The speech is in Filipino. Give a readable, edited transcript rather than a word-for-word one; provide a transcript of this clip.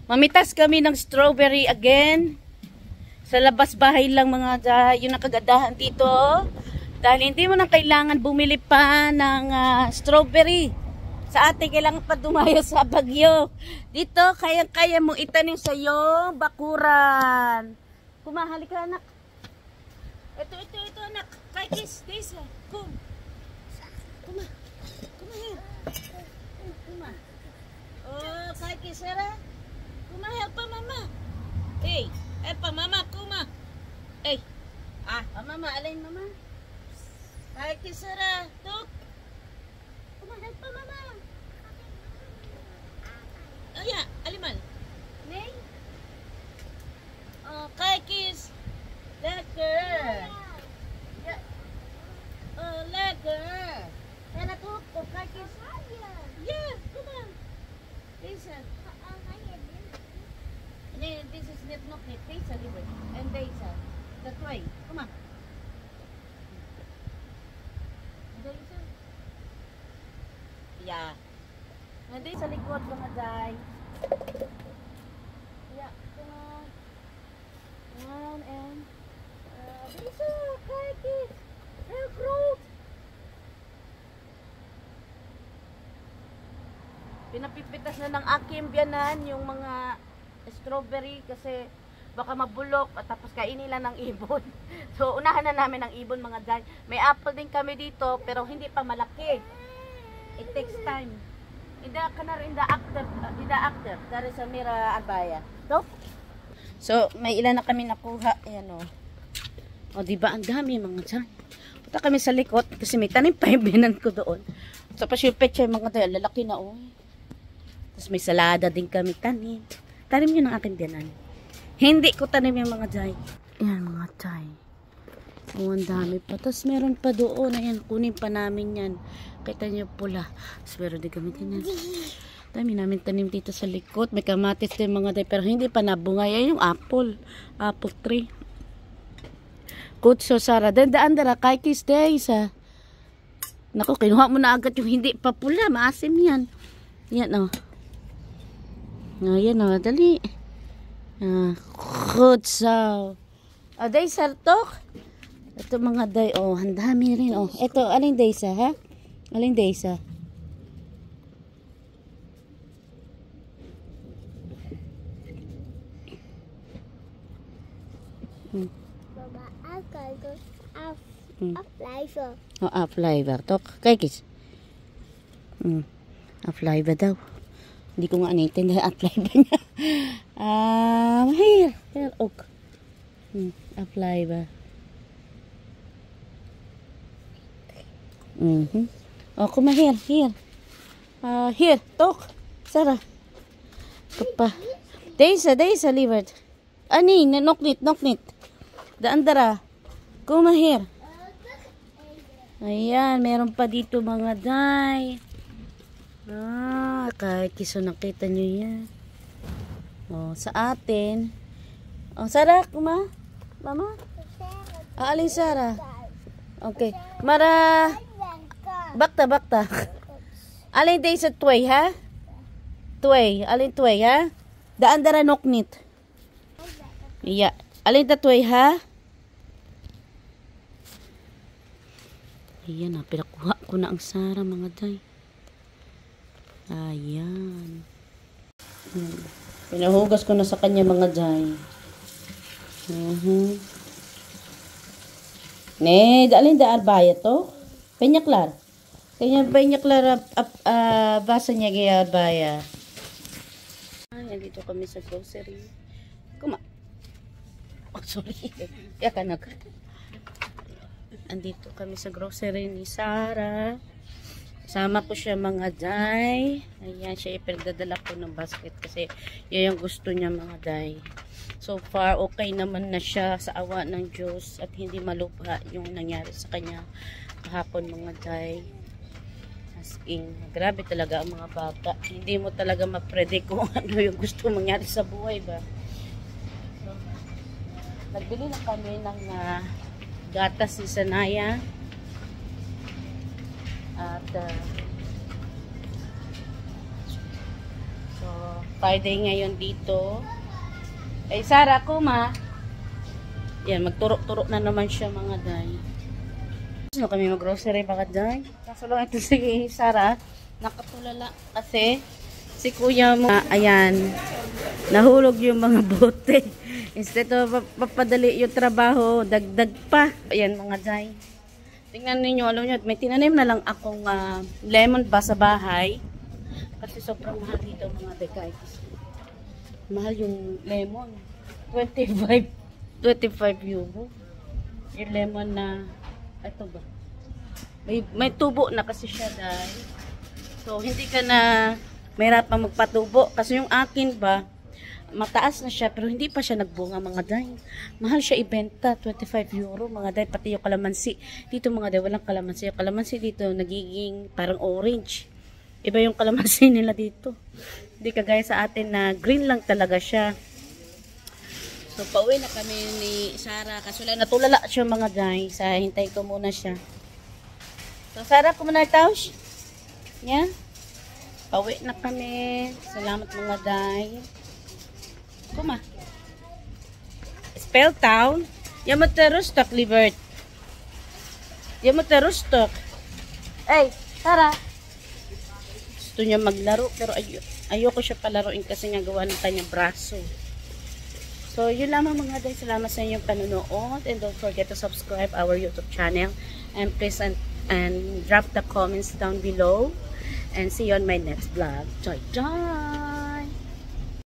Mamitas kami ng strawberry again. Sa labas bahay lang mga day, yung nakagadahan dito. Dahil hindi mo na kailangan bumili pa ng strawberry. Sa atin kailangan pa dumayo sa Bagyo. Dito, kaya mo itanim sa iyong bakuran. Kumahali ka anak. Ito anak. Kay kiss, Daisy. Come here. Kuma. Oh, kay kiss, Sarah. Kuma, help pa mama. Hey, help pa mama, kuma. Hey. Mama, alin mama. Kay kiss, Sarah. Tuk. Kuma, help pa mama. Oh yeah, alimal. Nay. Oh, kay kiss. Lekker. Yeah. Oh, lekker. Kaya tuk, oh, kay kiss. Yeah, come on. Listen. This is not it. Daisy, libre. And Daisy. That way. Come on. Daisy. Yeah. Daisy sa likod mga day. Yeah. Come on. Come on and Daisy, Kiki. Help fruit. Pinapipitas na ng aking biyanan yung mga strawberry kasi baka mabulok at tapos kainin lang ng ibon. So unahan na namin ng ibon mga day. May apple din kami dito pero hindi pa malaki. It takes time. Ida ka na rin the actor. Dari sa Mira Arbaya. So may ilan na kami nakuha. Ayan o. O diba ang dami mga day. Punta kami sa likod kasi may tanim pa yung biyanan ko doon. Tapos yung pecha yung mga day. Lalaki na o. Tapos may salada din kami tanim. Tanim yun ang aking biyanan. Hindi ko tanim yung mga day. Ayan mga day. O ang dami pa. Tapos meron pa doon. Ayan kunin pa namin yan. Kita nyo pula. Tapos meron din kami din yan. Dami namin tanim dito sa likod. May kamatis din mga day. Pero hindi pa nabunga. Yan yung apple. Apple tree. Kutso Sara. Dandaan dara. Kay kiss days ha. Naku, kinuha mo na agad yung hindi pa pula. Maasim yan. Yan o. Ayan o, dali. Kutsaw. O, day sartok. Ito mga day, o, ang dami rin. O, ito, aling day sa, ha? Aling day sa? Mama, aku flavor. O, flavor. Tok, kay kis. Flavor daw. Hindi ko nga naintindihan at flavor niya. Here, ok. Flavor. O, kuma here. Here, tok. Sara. Kapa. Daisa, livered. Ani, noknit. Daan dara. Kuma here. Ayan, meron pa dito mga day. Kahit kiso nakita nyo yan. O, sa atin. O, Sara, kuma? Mama? Alin Sara? Okay. Mara. Bakta. Alin day sa tway, ha? Tway. Alin tway, ha? Daan dara noknit. Iya. Alin ta tway, ha? Ayan na. Pinakuha ko na ang Sara, mga day. Ayan. Pinahugas ko na sa kanya mga day. Alin da arbaya to? Penyaklar. Kanya penyaklar basa niya kaya arbaya. Nandito kami sa grocery. Oh, sorry. Andito kami sa grocery ni Sara. Sama ko siya mga day. Ayan, siya ipagdadala ko ng basket kasi yun yung gusto niya mga day. So far, okay naman na siya sa awa ng Diyos at hindi malubha yung nangyari sa kanya kahapon mga day. As in, grabe talaga ang mga bata. Hindi mo talaga ma-predict kung ano yung gusto mangyari sa buhay ba. So, nagbili na kami ng gatas si Sanaya. At so Friday ngayon dito. Eh, Sarah, kuma. Yan, magturok-turok na naman siya mga day. Gusto kami mag-grocery mga day. Kaso lang ito si Sarah, nakatulala kasi si kuya mo, ayan, nahulog yung mga bote. Instead of papadali yung trabaho, dagdag pa. Ayan mga day. Tingnan ninyo, alam nyo, may tinanim na lang akong lemon ba sa bahay. Kasi sobrang mahal dito mga day guys. Mahal yung lemon. 25 euro. Yung lemon na, ito ba? May tubo na kasi siya dahil. So, hindi ka na mahirapan magpatubo. Kasi yung akin ba, mataas na siya, pero hindi pa siya nagbunga mga day. Mahal siya ibenta, 25 euro mga day. Pati yung kalamansi. Dito mga day, walang kalamansi. Yung kalamansi dito, nagiging parang orange. Iba yung kalamansi nila dito. Hindi kagaya sa atin na green lang talaga siya. So, pauwi na kami ni Sarah. Kaso lang, natulala siya mga day. Sa hintay ko muna siya. So, Sarah, kumuna taush. Yeah? Pauwi na kami. Salamat mga day. Kuma. Spell town. Yamaterustok, Libert. Yamaterustok. Hey, Sarah. Gusto niya maglaro, pero ayoko siya palaruin kasi nga gawa ng kanyang braso. So, yun lamang mga day. Salamat sa inyong panunood. And don't forget to subscribe our YouTube channel. And please and drop the comments down below. And see you on my next vlog. Joy, joy!